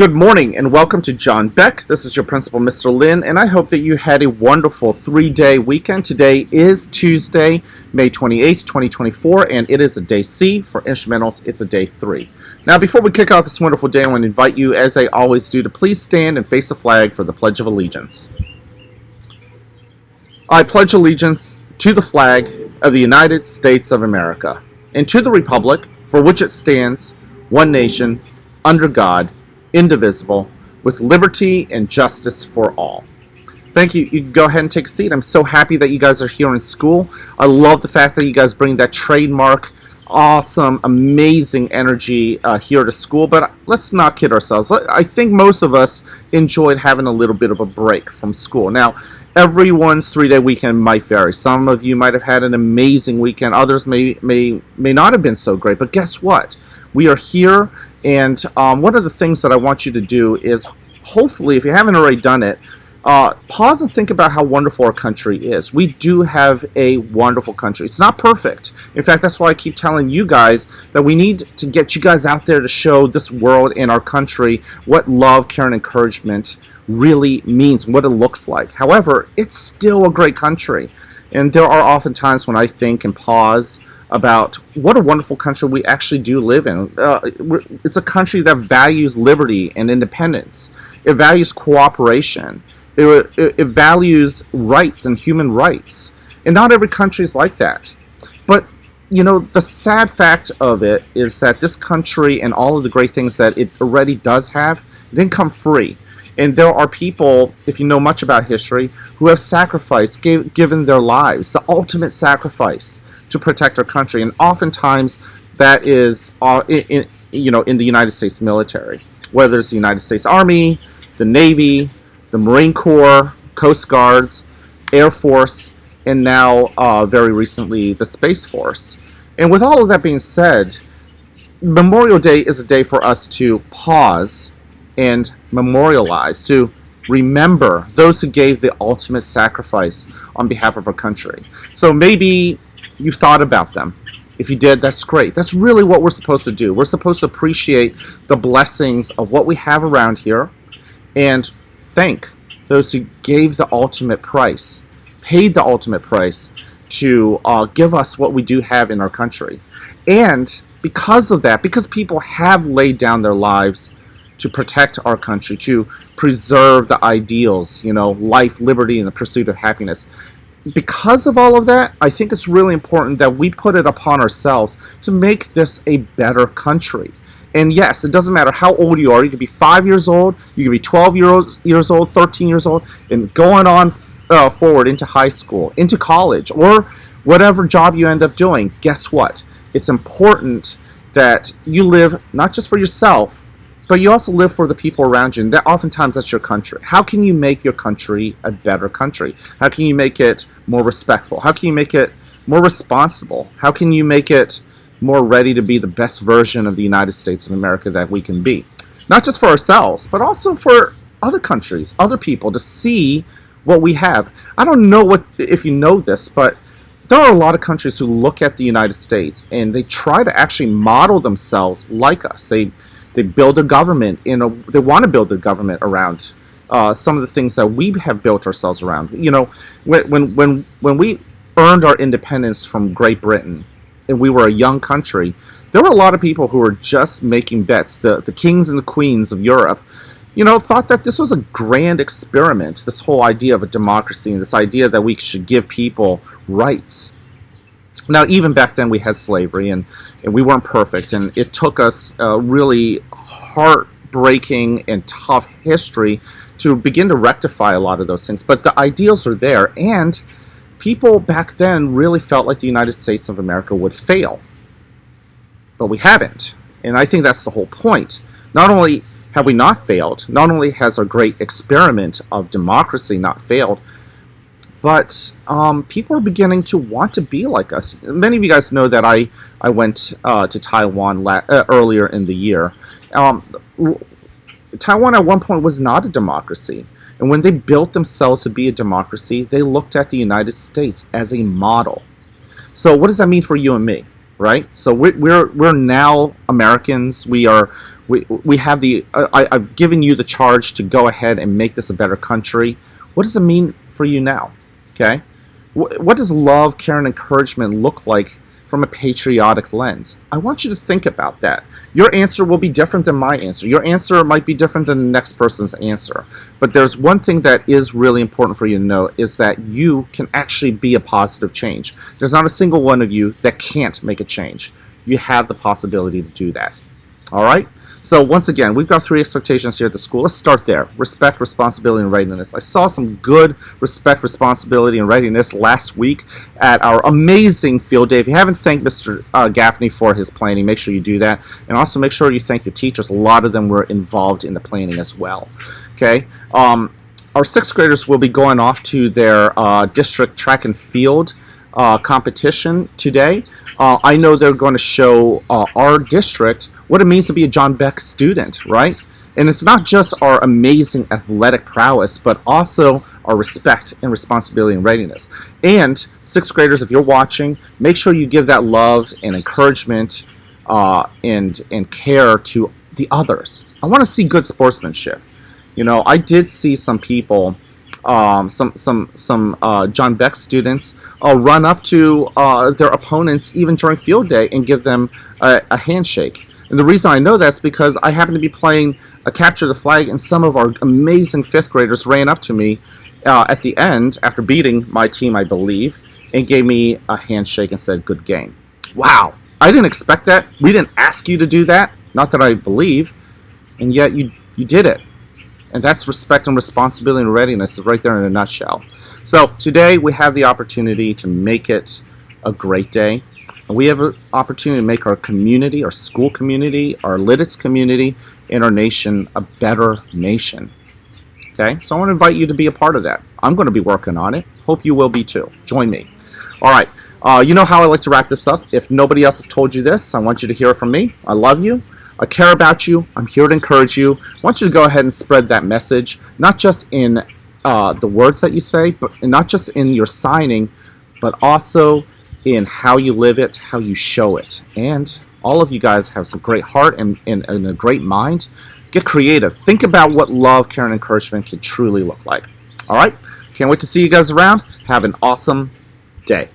Good morning and welcome to John Beck. This is your principal, Mr. Lin, and I hope that you had a wonderful 3-day weekend. Today is Tuesday, May 28th, 2024, and it is a day C. For instrumentals, it's a day 3. Now, before we kick off this wonderful day, I want to invite you, as I always do, to please stand and face the flag for the Pledge of Allegiance. I pledge allegiance to the flag of the United States of America and to the republic for which it stands, one nation, under God, indivisible, with liberty and justice for all. Thank you. You can go ahead and take a seat. I'm so happy that you guys are here in school. I love the fact that you guys bring that trademark, awesome, amazing energy here to school. But let's not kid ourselves. I think most of us enjoyed having a little bit of a break from school. Now, everyone's 3-day weekend might vary. Some of you might have had an amazing weekend. Others may not have been so great. But guess what? We are here, and one of the things that I want you to do is, hopefully, if you haven't already done it, pause and think about how wonderful our country is. We do have a wonderful country. It's not perfect. In fact, that's why I keep telling you guys that we need to get you guys out there to show this world and our country what love, care, and encouragement really means, what it looks like. However, it's still a great country, and there are often times when I think and pause about what a wonderful country we actually do live in. It's a country that values liberty and independence. It values cooperation. It values rights and human rights. And not every country is like that. But, you know, the sad fact of it is that this country and all of the great things that it already does have, it didn't come free. And there are people, if you know much about history, who have sacrificed, given their lives, the ultimate sacrifice to protect our country, and oftentimes that is in the United States military, whether it's the United States Army, the Navy, the Marine Corps, Coast Guards, Air Force, and now very recently the Space Force. And with all of that being said, Memorial Day is a day for us to pause and memorialize, to remember those who gave the ultimate sacrifice on behalf of our country. So maybe you've thought about them. If you did, that's great. That's really what we're supposed to do. We're supposed to appreciate the blessings of what we have around here and thank those who gave the ultimate price, paid the ultimate price to give us what we do have in our country. And because of that, because people have laid down their lives to protect our country, to preserve the ideals, life, liberty, and the pursuit of happiness, because of all of that, I think it's really important that we put it upon ourselves to make this a better country. And yes, it doesn't matter how old you are. You could be 5 years old, you could be 12 years old, 13 years old, and going on forward into high school, into college, or whatever job you end up doing. Guess what? It's important that you live not just for yourself, but you also live for the people around you, and that oftentimes that's your country. How can you make your country a better country? How can you make it more respectful? How can you make it more responsible? How can you make it more ready to be the best version of the United States of America that we can be? Not just for ourselves, but also for other countries, other people, to see what we have. I don't know if you know this, but there are a lot of countries who look at the United States and they try to actually model themselves like us. They build a government, they want to build a government around some of the things that we have built ourselves around. When we earned our independence from Great Britain and we were a young country, there were a lot of people who were just making bets. The kings and the queens of Europe, thought that this was a grand experiment, this whole idea of a democracy and this idea that we should give people rights. Now, even back then we had slavery, and we weren't perfect, and it took us a really heartbreaking and tough history to begin to rectify a lot of those things. But the ideals are there, and people back then really felt like the United States of America would fail. But we haven't, and I think that's the whole point. Not only have we not failed, not only has our great experiment of democracy not failed, but people are beginning to want to be like us. Many of you guys know that I went to Taiwan earlier in the year. Taiwan at one point was not a democracy. And when they built themselves to be a democracy, they looked at the United States as a model. So what does that mean for you and me, right? So we're now Americans. We're We have I've given you the charge to go ahead and make this a better country. What does it mean for you now? Okay? What does love, care, and encouragement look like from a patriotic lens? I want you to think about that. Your answer will be different than my answer. Your answer might be different than the next person's answer. But there's one thing that is really important for you to know, is that you can actually be a positive change. There's not a single one of you that can't make a change. You have the possibility to do that. All right? So once again, we've got 3 expectations here at the school. Let's start there. Respect, responsibility, and readiness. I saw some good respect, responsibility, and readiness last week at our amazing field day. If you haven't thanked Mr. Gaffney for his planning, make sure you do that. And also make sure you thank your teachers. A lot of them were involved in the planning as well. Okay? Our 6th graders will be going off to their district track and field competition today. I know they're going to show our district what it means to be a John Beck student, right? And it's not just our amazing athletic prowess, but also our respect and responsibility and readiness. And 6th graders, if you're watching, make sure you give that love and encouragement and care to the others. I want to see good sportsmanship. You know, I did see some people, some John Beck students run up to their opponents even during field day and give them a handshake. And the reason I know that's because I happened to be playing a capture the flag, and some of our amazing 5th graders ran up to me at the end after beating my team, I believe, and gave me a handshake and said, "Good game." Wow, I didn't expect that. We didn't ask you to do that, not that I believe, and yet you did it. And that's respect and responsibility and readiness right there in a nutshell. So today we have the opportunity to make it a great day. And we have an opportunity to make our community, our school community, our Lititz community, and our nation a better nation. Okay? So I want to invite you to be a part of that. I'm going to be working on it. Hope you will be too. Join me. All right. You know how I like to wrap this up. If nobody else has told you this, I want you to hear it from me. I love you. I care about you. I'm here to encourage you. I want you to go ahead and spread that message, not just in the words that you say, but not just in your signing, but also in how you live it, how you show it. And all of you guys have some great heart and a great mind. Get creative. Think about what love, care, and encouragement can truly look like. All right? Can't wait to see you guys around. Have an awesome day.